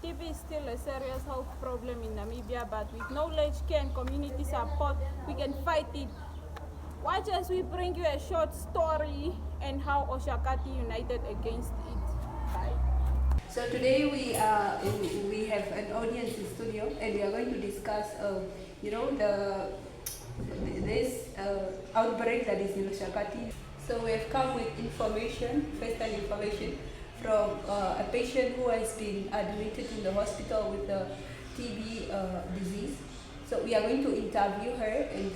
TB is still a serious health problem in Namibia, but with knowledge, care, and community support, we can fight it. Watch as we bring you a short story and how Oshakati united against it. Bye. So today we have an audience in studio, and we are going to discuss, this outbreak that is in Oshakati. So we have come with information, first-hand information from a patient who has been admitted in the hospital with the TB disease. So we are going to interview her and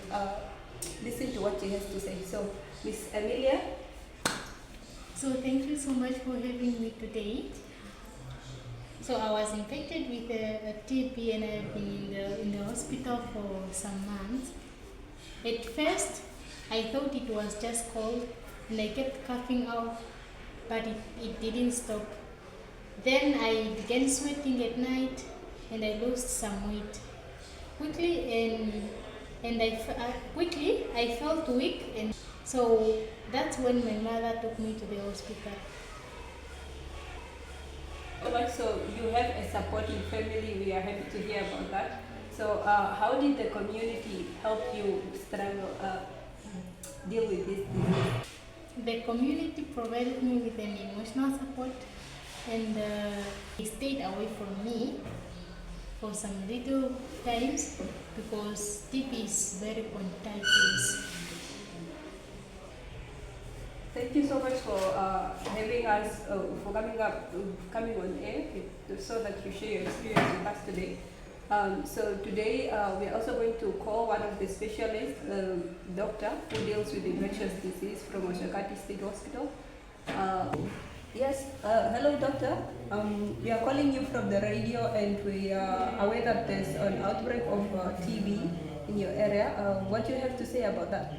listen to what she has to say. So, Miss Amelia. So thank you so much for having me today. So I was infected with a TB and I've been in the hospital for some months. At first, I thought it was just cold and I kept coughing out, but it didn't stop. Then I began sweating at night and I lost some weight. Quickly I felt weak, and so that's when my mother took me to the hospital. So you have a supporting family. We are happy to hear about that. So how did the community help you deal with this disease? The community provided me with an emotional support, and they stayed away from me for some little times because TB is very contagious. Thank you so much for having us, for coming on air so that you share your experience with us today. So today we are also going to call one of the specialists, doctor who deals with infectious disease from Oshakati State Hospital. Yes, hello doctor. We are calling you from the radio, and we are aware that there's an outbreak of TB in your area. What do you have to say about that?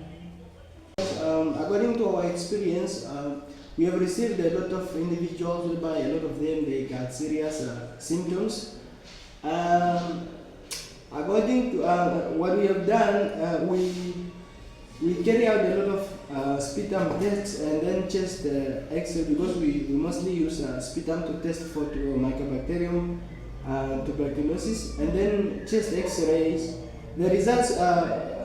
According to our experience, we have received a lot of individuals whereby a lot of them they got serious symptoms. According to what we have done, we carry out a lot of sputum tests and then chest X-ray, because we mostly use sputum to test for Mycobacterium tuberculosis, and then chest X-rays. The results,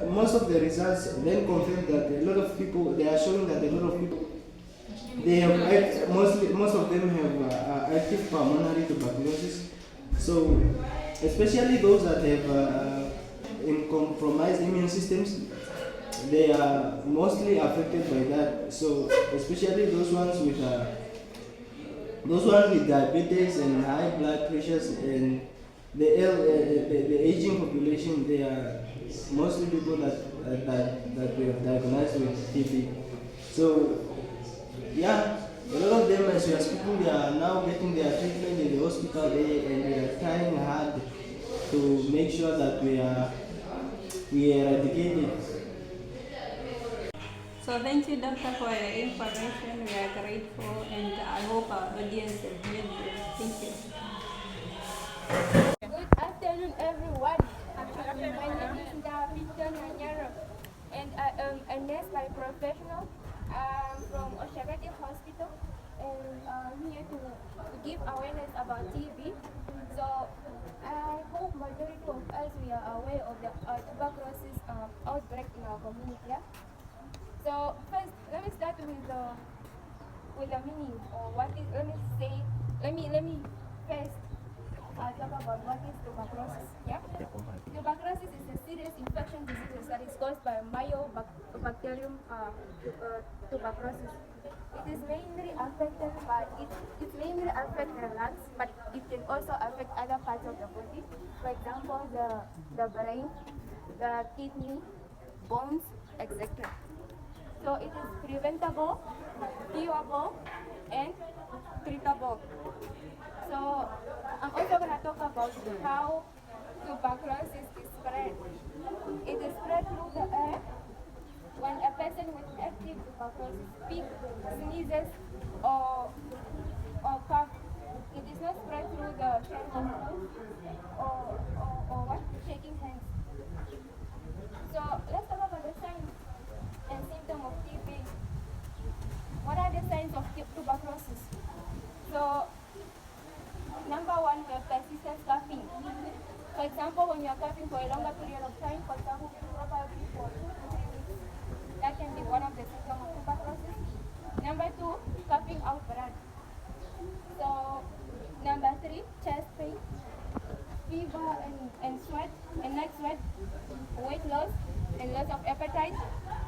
most of the results then confirm that a lot of people, they are showing that a lot of people, they have most of them have active pulmonary tuberculosis. So especially those that have compromised immune systems, they are mostly affected by that. So especially those ones with diabetes and high blood pressures and the aging population, they are mostly people that we have diagnosed with TB. So yeah, a lot of them, as we are speaking, they are now getting their treatment in the hospital, and they are trying hard to make sure that we eradicate it. So thank you, doctor, for your information. We are grateful, and I hope our audience has enjoyed it. Thank you. Good afternoon, everyone. My name is Victor Nanyaro, and I am a nurse by professional. I'm from Oshakati Hospital, and I'm here to give awareness about TB. So I hope majority of us we are aware of the tuberculosis outbreak in our community. Yeah? So first, let me start with the meaning, or what is. Let me first talk about what is tuberculosis. Yeah, tuberculosis is a serious infection disease that is caused by Biomedical tuberculosis. It is mainly affected by it mainly affects the lungs, but it can also affect other parts of the body. For example, the brain, the kidney, bones, etc. So it is preventable, curable, and treatable. So I'm also going to talk about how tuberculosis is spread. It is spread through the air when a person with active tuberculosis speaks, sneezes, or coughs. It is not spread through the sharing of food or shaking hands. So let's talk about the signs and symptoms of TB. What are the signs of tuberculosis? So number one, the persistent For example, when you are coughing for a longer period of time, for example, probably for 2 to 3 weeks, that can be one of the symptoms of tuberculosis. Number 2, coughing out blood. So, number 3, chest pain, fever and sweat, and neck sweat, weight loss, and loss of appetite,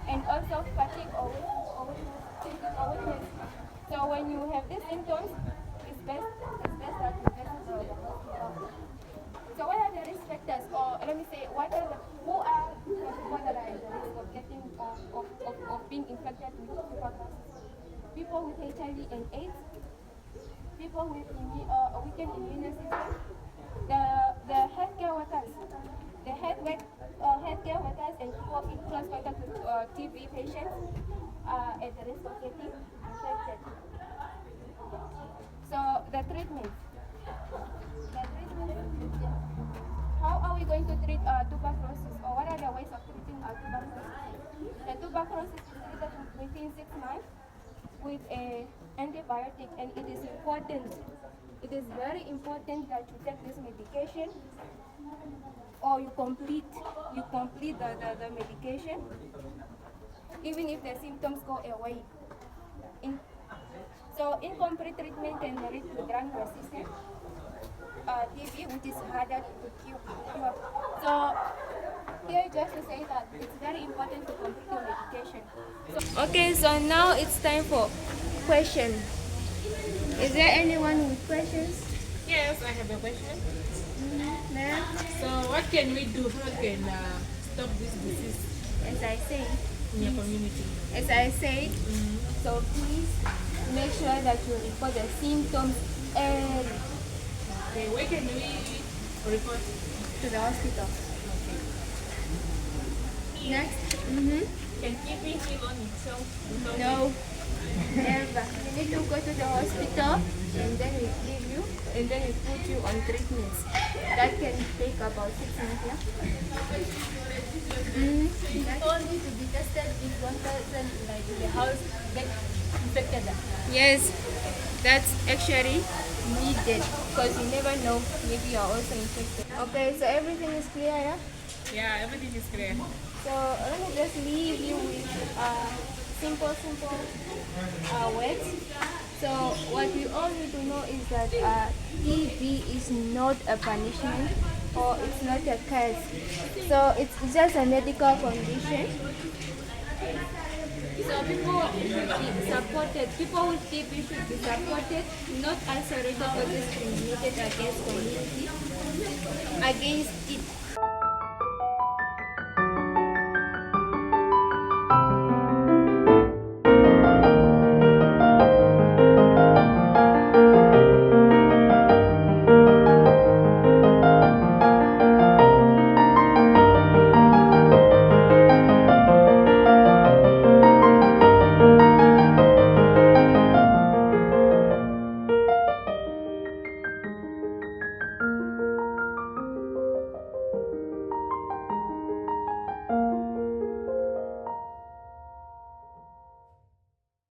and also fatigue or weakness. So when you have these symptoms, it's best that you visit the hospital. So what are the risk factors, or let me say, who are the people that are at the risk of getting of being infected with tuberculosis? People with HIV and AIDS, people with a weakened immune system, the healthcare workers, healthcare workers and people in close contact with TB patients are at the risk of getting infected. So the treatment. How are we going to treat tuberculosis, or what are the ways of treating tuberculosis? The tuberculosis is treated within 6 months with an antibiotic, and it is important. It is very important that you take this medication, or you complete the medication, even if the symptoms go away. So incomplete treatment can lead to drug-resistant TB, which is harder to cure. So here just to say that it's very important to complete your medication. Okay, so now it's time for question. Is there anyone with questions? Yes, I have a question. Ma'am? So, what can we do? How can stop this disease As I say, in your community? So please make sure that you report the symptoms early Okay, where can we report? to the hospital. Next. Can TB heal on itself? No, never. You need to go to the hospital, and then we give you, and then we put you on treatments. That can take about 6 months. Yeah. You told me to be tested if one person like in the house get infected. Yes, that's actually needed because you never know, maybe you're also infected. Okay, so everything is clear, yeah? Yeah, everything is clear. So let me just leave you with simple words. So what we all need to know is that TB is not a punishment, or it's not a curse. So it's just a medical condition. So people with TB should be supported, not isolated or discriminated against it.